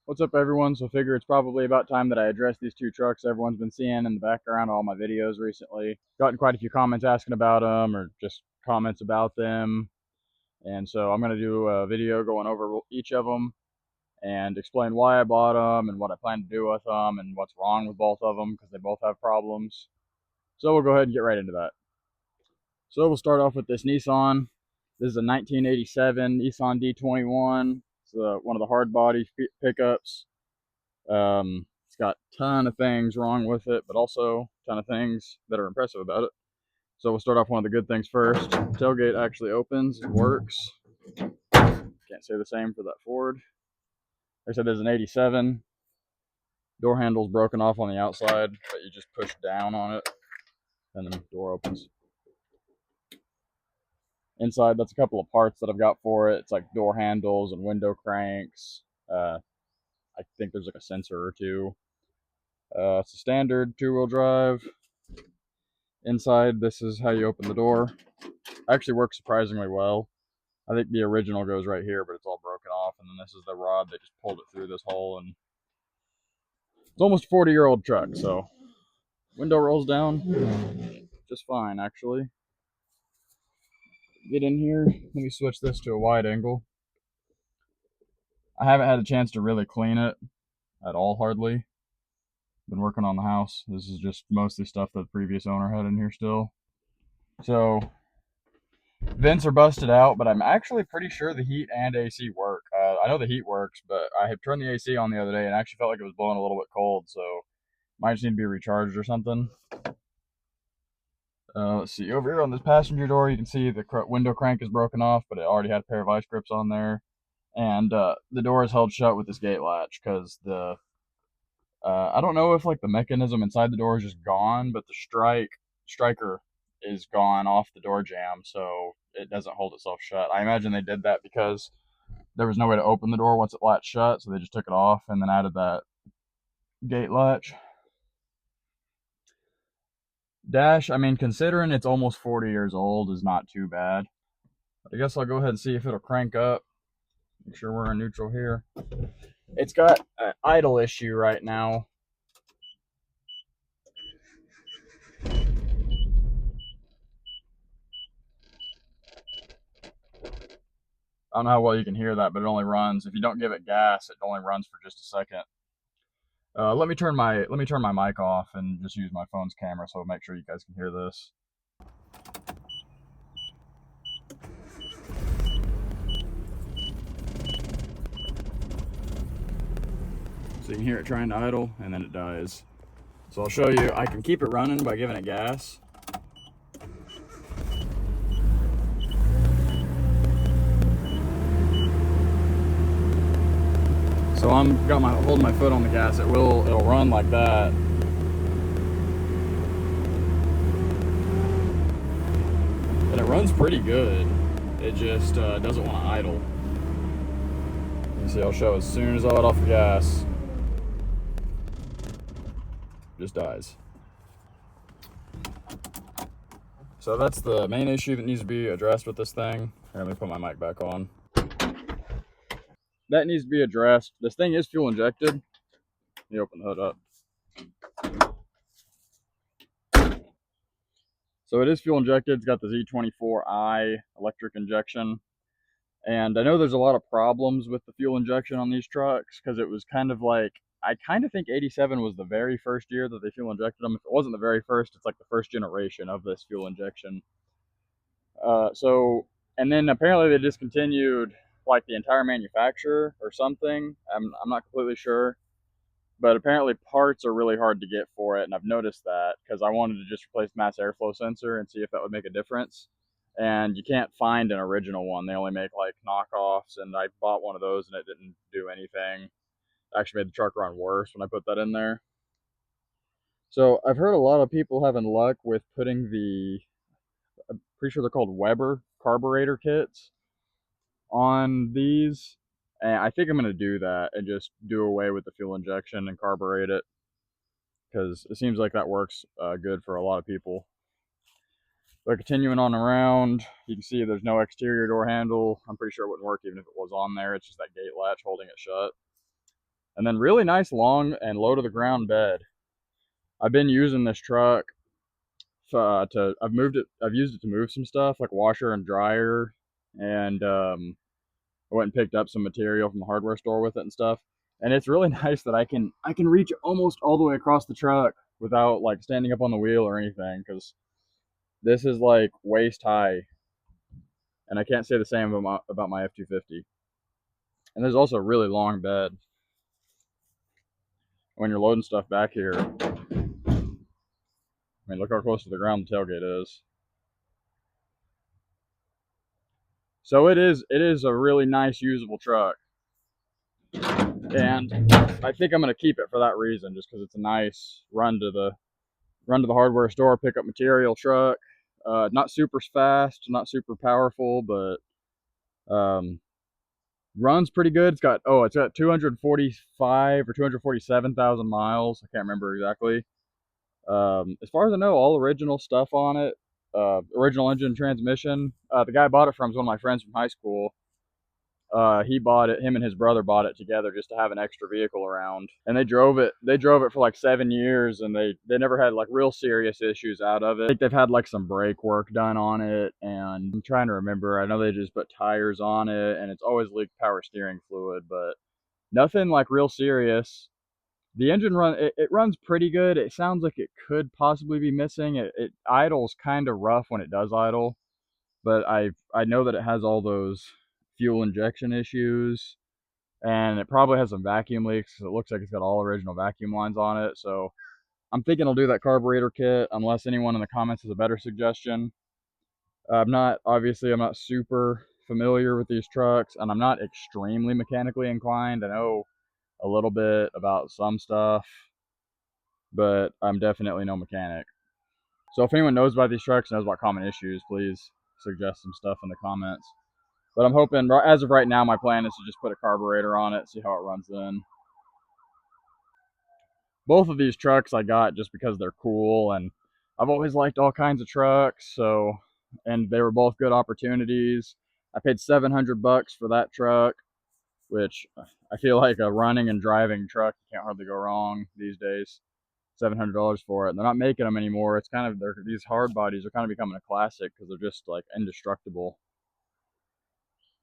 What's up, everyone? So I figure it's probably about time that I address these two trucks everyone's been seeing in the background of all my videos recently. Gotten quite a few comments asking about them or just comments about them. And so I'm going to do a video going over each of them and explain why I bought them and what I plan to do with them and what's wrong with both of them because they both have problems. So we'll go ahead and get right into that. So we'll start off with this Nissan. This is a 1987 Nissan D21. It's one of the hard body pickups. It's got a ton of things wrong with it, but also a ton of things that are impressive about it. So we'll start off one of the good things first. Tailgate actually opens and works. Can't say the same for that Ford. Like I said, there's an 87. Door handle's broken off on the outside, but you just push down on it and then the door opens. Inside, that's a couple of parts that I've got for it. It's like door handles and window cranks. I think there's like a sensor or two. It's a standard two-wheel drive. Inside, this is how you open the door. Actually works surprisingly well. I think the original goes right here, but it's all broken off, and then this is the rod. They just pulled it through this hole, and it's almost a 40-year-old truck, so window rolls down just fine, actually. Get in here. Let me switch this to a wide angle. I haven't had a chance to really clean it at all, hardly. Been working on the house. This is just mostly stuff that the previous owner had in here still. So vents are busted out, but I'm actually pretty sure the heat and AC work. I know the heat works, but I had turned the AC on the other day and actually felt like it was blowing a little bit cold, so might just need to be recharged or something. Let's see, over here on this passenger door, you can see the window crank is broken off, but it already had a pair of vice grips on there. And the door is held shut with this gate latch because I don't know if like the mechanism inside the door is just gone, but the striker is gone off the door jamb, so it doesn't hold itself shut. I imagine they did that because there was no way to open the door once it latched shut, so they just took it off and then added that gate latch. Dash, I mean, considering it's almost 40 years old, is not too bad. I guess I'll go ahead and see if it'll crank up. Make sure we're in neutral here. It's got an idle issue right now. I don't know how well you can hear that, but it only runs. If you don't give it gas, it only runs for just a second. Let me turn my mic off and just use my phone's camera so I'll make sure you guys can hear this. So you can hear it trying to idle and then it dies. So I'll show you. I can keep it running by giving it gas. So I'm holding my foot on the gas. It'll run like that. And it runs pretty good. It just doesn't want to idle. You see, I'll show as soon as I let off the gas, just dies. So that's the main issue that needs to be addressed with this thing. Here, let me put my mic back on. That needs to be addressed. This thing is fuel injected. Let me open the hood up. So it is fuel injected. It's got the Z24i electric injection. And I know there's a lot of problems with the fuel injection on these trucks because it was kind of like, I kind of think 87 was the very first year that they fuel injected them. If it wasn't the very first, it's like the first generation of this fuel injection. And then apparently they discontinued like the entire manufacturer or something. I'm not completely sure. But apparently parts are really hard to get for it, and I've noticed that because I wanted to just replace mass airflow sensor and see if that would make a difference. And you can't find an original one. They only make like knockoffs, and I bought one of those and it didn't do anything. It actually made the truck run worse when I put that in there. So I've heard a lot of people having luck with putting I'm pretty sure they're called Weber carburetor kits on these. And I think I'm going to do that and just do away with the fuel injection and carburate it, because it seems like that works good for a lot of people. But continuing on around, you can see there's no exterior door handle. I'm pretty sure it wouldn't work even if it was on there. It's just that gate latch holding it shut. And then really nice long and low to the ground bed. I've been using this truck I've used it to move some stuff like washer and dryer, and I went and picked up some material from the hardware store with it and stuff. And it's really nice that I can reach almost all the way across the truck without like standing up on the wheel or anything, because this is like waist high, and I can't say the same about my F-250. And there's also a really long bed when you're loading stuff back here. I mean, look how close to the ground the tailgate is. So it is a really nice usable truck, and I think I'm gonna keep it for that reason, just because it's a nice run to the hardware store, pick up material truck. Not super fast, not super powerful, but um, runs pretty good. It's got 245 or 247,000 miles. I can't remember exactly. As far as I know, all original stuff on it. Original engine, transmission. The guy I bought it from is one of my friends from high school. He bought it. Him and his brother bought it together just to have an extra vehicle around, and they drove it. They drove it for like 7 years, and they never had like real serious issues out of it. I think they've had like some brake work done on it, and I'm trying to remember. I know they just put tires on it, and it's always leaked power steering fluid, but nothing like real serious. The engine it runs pretty good. It sounds like it could possibly be missing. It idles kind of rough when it does idle, but I know that it has all those fuel injection issues, and it probably has some vacuum leaks. It looks like it's got all original vacuum lines on it. So I'm thinking I'll do that carburetor kit, unless anyone in the comments has a better suggestion. I'm not super familiar with these trucks, and I'm not extremely mechanically inclined. I know a little bit about some stuff, but I'm definitely no mechanic. So if anyone knows about these trucks, knows about common issues, please suggest some stuff in the comments. But I'm hoping, as of right now, my plan is to just put a carburetor on it, see how it runs then. Both of these trucks I got just because they're cool, and I've always liked all kinds of trucks, and they were both good opportunities. I paid $700 for that truck, which I feel like a running and driving truck, you can't hardly go wrong these days. $700 for it. And they're not making them anymore. It's kind of these hard bodies are kind of becoming a classic because they're just like indestructible.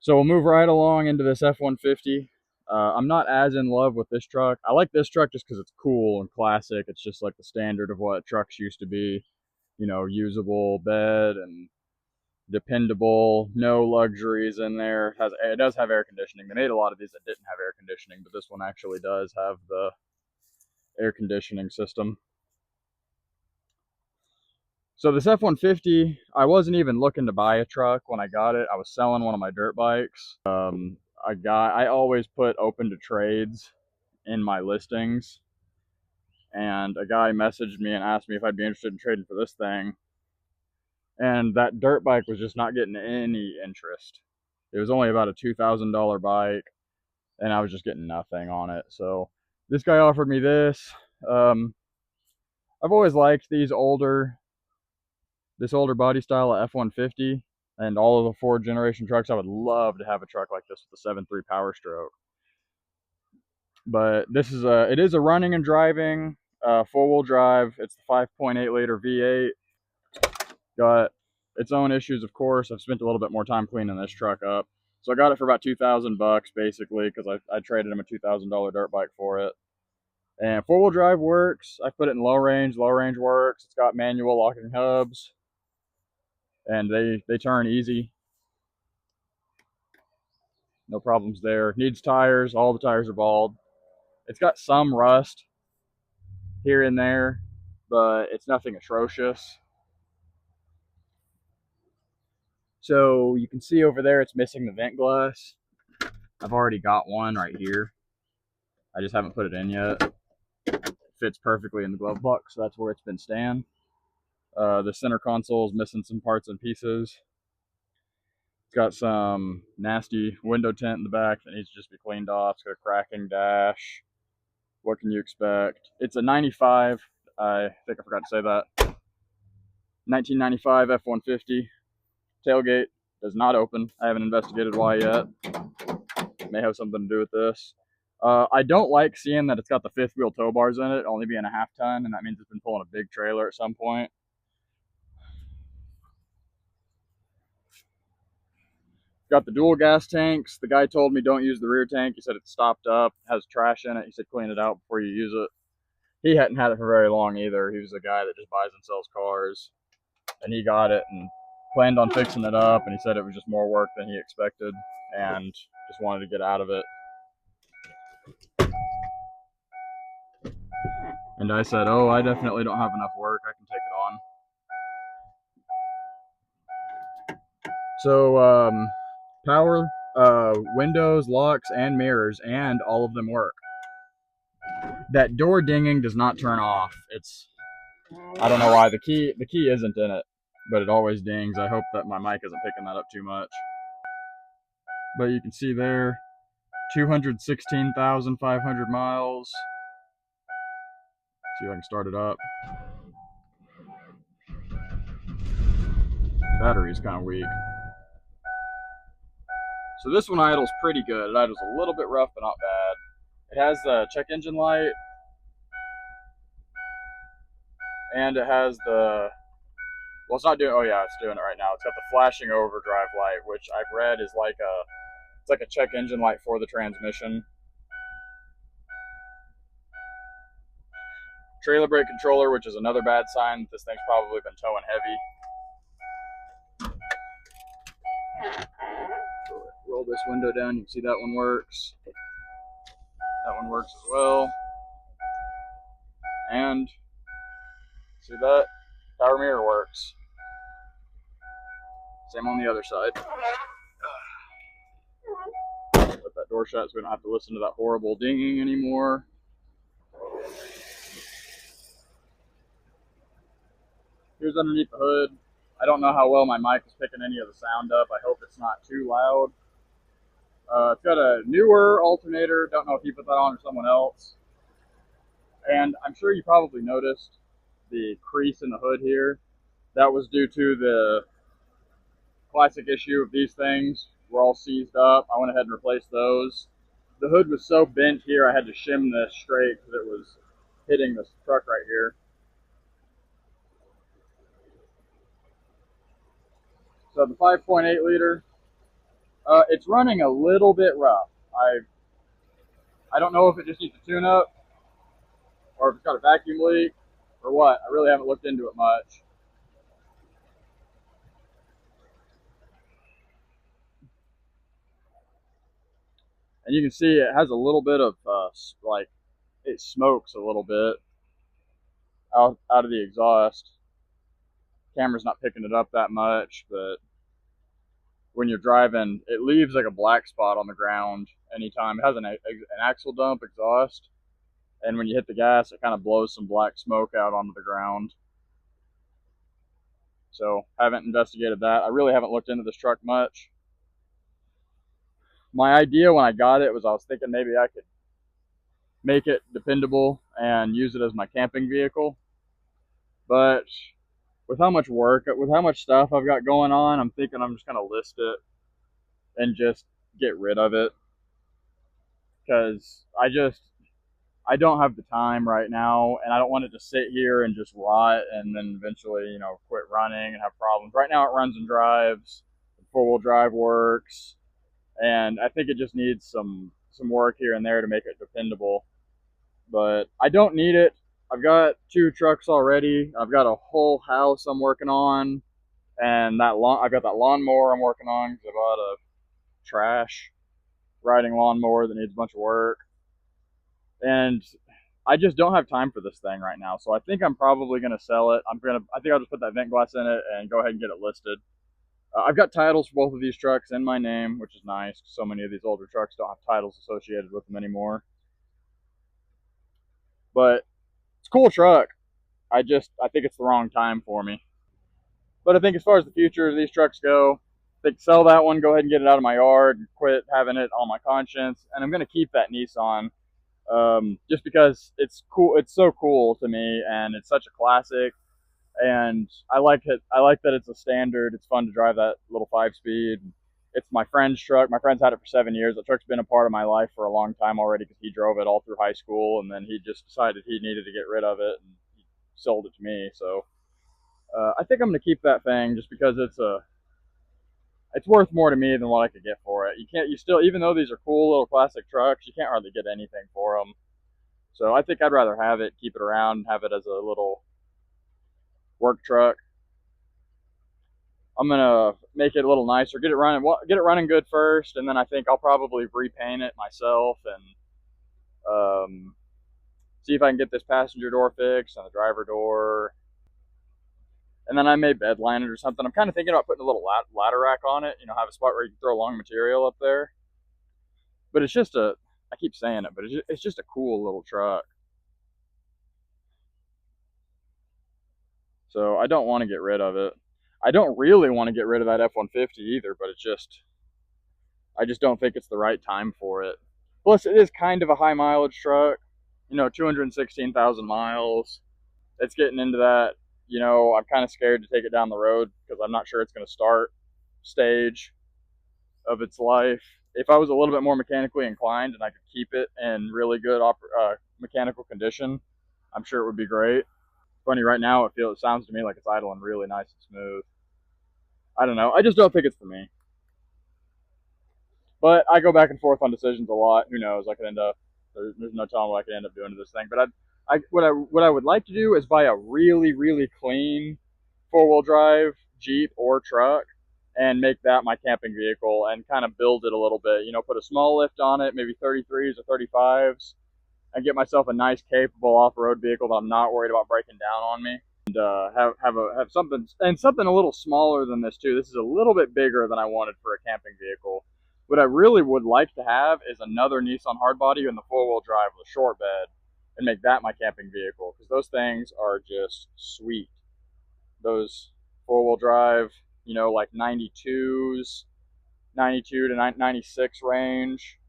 So we'll move right along into this F-150. I'm not as in love with this truck. I like this truck just because it's cool and classic. It's just like the standard of what trucks used to be. Usable bed and dependable, no luxuries in there. It does have air conditioning. They made a lot of these that didn't have air conditioning, but this one actually does have the air conditioning system. So this F-150, I wasn't even looking to buy a truck when I got it. I was selling one of my dirt bikes. I always put open to trades in my listings, and a guy messaged me and asked me if I'd be interested in trading for this thing. And that dirt bike was just not getting any interest. It was only about a $2,000 bike, and I was just getting nothing on it. So this guy offered me this. I've always liked this older body style of F-150, and all of the Ford generation trucks. I would love to have a truck like this with a 7.3 Power Stroke. But it is a running and driving four-wheel drive. It's the 5.8 liter V8. Got its own issues, of course. I've spent a little bit more time cleaning this truck up. So I got it for about $2,000 basically, because I traded him a $2,000 dirt bike for it. And four-wheel drive works. I put it in low range. Low range works. It's got manual locking hubs, and they turn easy. No problems there. Needs tires. All the tires are bald. It's got some rust here and there, but it's nothing atrocious. So you can see over there it's missing the vent glass. I've already got one right here. I just haven't put it in yet. It fits perfectly in the glove box, so that's where it's been staying. The center console is missing some parts and pieces. It's got some nasty window tint in the back that needs to just be cleaned off. It's got a cracking dash. What can you expect? It's a 95. I think I forgot to say that. 1995 F-150. Tailgate does not open. I haven't investigated why yet. May have something to do with this. I don't like seeing that it's got the fifth wheel tow bars in it, only being a half ton, and that means it's been pulling a big trailer at some point. Got the dual gas tanks. The guy told me don't use the rear tank. He said it's stopped up, has trash in it. He said clean it out before you use it. He hadn't had it for very long either. He was a guy that just buys and sells cars, and he got it and planned on fixing it up, and he said it was just more work than he expected and just wanted to get out of it. And I said, oh, I definitely don't have enough work. I can take it on. So, power, windows, locks, and mirrors, and all of them work. That door dinging does not turn off. I don't know why. The key isn't in it, but it always dings. I hope that my mic isn't picking that up too much. But you can see there, 216,500 miles. See if I can start it up. Battery's kind of weak. So this one idles pretty good. It idles a little bit rough, but not bad. It has the check engine light, and it has the, well, it's not doing, oh yeah, it's doing it right now. It's got the flashing overdrive light, which I've read is like it's like a check engine light for the transmission. Trailer brake controller, which is another bad sign that this thing's probably been towing heavy. Roll this window down, you can see that one works. That one works as well. And see that? Power mirror works. Same on the other side. Put that door shut so we don't have to listen to that horrible dinging anymore. Here's underneath the hood. I don't know how well my mic is picking any of the sound up. I hope it's not too loud. It's got a newer alternator. Don't know if you put that on or someone else. And I'm sure you probably noticed the crease in the hood here. That was due to the classic issue of these things were all seized up. I went ahead and replaced those. The hood was so bent here, I had to shim this straight because it was hitting this truck right here. So the 5.8 liter, it's running a little bit rough. I don't know if it just needs a tune-up or if it's got a vacuum leak or what. I really haven't looked into it much. And you can see it has a little bit of like it smokes a little bit out of the exhaust. Camera's not picking it up that much, but when you're driving, it leaves like a black spot on the ground anytime. It has an axle dump exhaust, and when you hit the gas, it kind of blows some black smoke out onto the ground. So haven't investigated that. I really haven't looked into this truck much. My idea when I got it was I was thinking maybe I could make it dependable and use it as my camping vehicle. But with how much work, with how much stuff I've got going on, I'm thinking I'm just going to list it and just get rid of it. Because I don't have the time right now, and I don't want it to sit here and just rot and then eventually, quit running and have problems. Right now it runs and drives, four-wheel drive works, and I think it just needs some work here and there to make it dependable. But I don't need it. I've got 2 trucks already. I've got a whole house I'm working on, and I've got that lawnmower I'm working on because I bought a trash riding lawnmower that needs a bunch of work. And I just don't have time for this thing right now. So I think I'm probably going to sell it. I think I'll just put that vent glass in it and go ahead and get it listed. I've got titles for both of these trucks in my name, which is nice. So many of these older trucks don't have titles associated with them anymore. But it's a cool truck. I think it's the wrong time for me. But I think as far as the future of these trucks go, I think sell that one, go ahead and get it out of my yard, and quit having it on my conscience. And I'm going to keep that Nissan. Just because it's cool. It's so cool to me, and it's such a classic, and I like it. I like that it's a standard. It's fun to drive that little 5-speed. It's my friend's truck. My friend's had it for 7 years. The truck's been a part of my life for a long time already because he drove it all through high school, and then he just decided he needed to get rid of it, and he sold it to me. So I think I'm gonna keep that thing just because it's worth more to me than what I could get for it. You still, even though these are cool little classic trucks, you can't hardly get anything for them. So I think I'd rather have it, keep it around, have it as a little work truck. I'm gonna make it a little nicer, get it running good first, and then I think I'll probably repaint it myself and see if I can get this passenger door fixed and the driver door, and then I may bedline it or something. I'm kind of thinking about putting a little ladder rack on it. Have a spot where you can throw long material up there. But it's just I keep saying it, but it's just a cool little truck. So I don't want to get rid of it. I don't really want to get rid of that F-150 either, but I just don't think it's the right time for it. Plus, it is kind of a high mileage truck. 216,000 miles. It's getting into that. I'm kind of scared to take it down the road because I'm not sure it's going to start stage of its life. If I was a little bit more mechanically inclined and I could keep it in really good mechanical condition, I'm sure it would be great. Funny, right now it sounds to me like it's idling really nice and smooth. I don't know. I just don't think it's for me. But I go back and forth on decisions a lot. Who knows? I could end up there's no telling what I could end up doing to this thing. But what I would like to do is buy a really, really clean 4-wheel drive Jeep or truck and make that my camping vehicle and kind of build it a little bit. Put a small lift on it, maybe 33s or 35s, and get myself a nice, capable off-road vehicle that I'm not worried about breaking down on me. And have something a little smaller than this too. This is a little bit bigger than I wanted for a camping vehicle. What I really would like to have is another Nissan Hardbody in the 4-wheel drive with a short bed, and make that my camping vehicle because those things are just sweet. Those 4-wheel drive, like 92s, 92 to 96 range.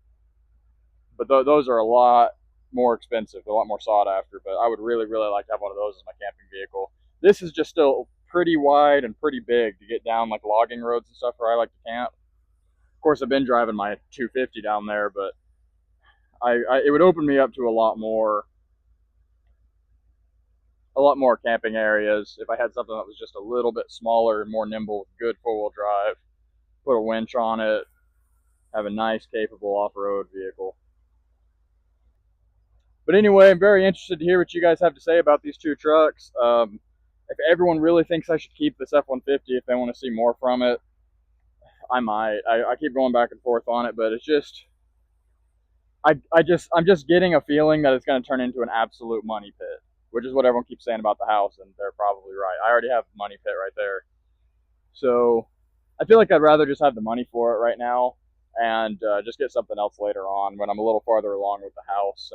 But those are a lot more expensive, a lot more sought after. But I would really, really like to have one of those as my camping vehicle. This is just still pretty wide and pretty big to get down like logging roads and stuff where I like to camp. Of course, I've been driving my 250 down there, but it would open me up to a lot more camping areas if I had something that was just a little bit smaller and more nimble, good 4-wheel drive. Put a winch on it, have a nice, capable off-road vehicle. But anyway, I'm very interested to hear what you guys have to say about these two trucks. If everyone really thinks I should keep this F-150, if they want to see more from it, I might. I keep going back and forth on it, but it's just, I'm just getting a feeling that it's going to turn into an absolute money pit, which is what everyone keeps saying about the house, and they're probably right. I already have money pit right there. So I feel like I'd rather just have the money for it right now and just get something else later on when I'm a little farther along with the house,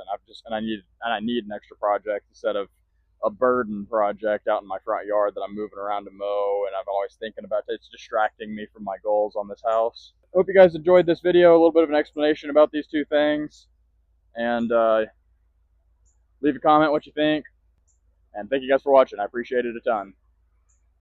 and I need an extra project instead of a burden project out in my front yard that I'm moving around to mow, and I'm always thinking about it. It's distracting me from my goals on this house. Hope you guys enjoyed this video, a little bit of an explanation about these two things, and leave a comment what you think, and thank you guys for watching. I appreciate it a ton.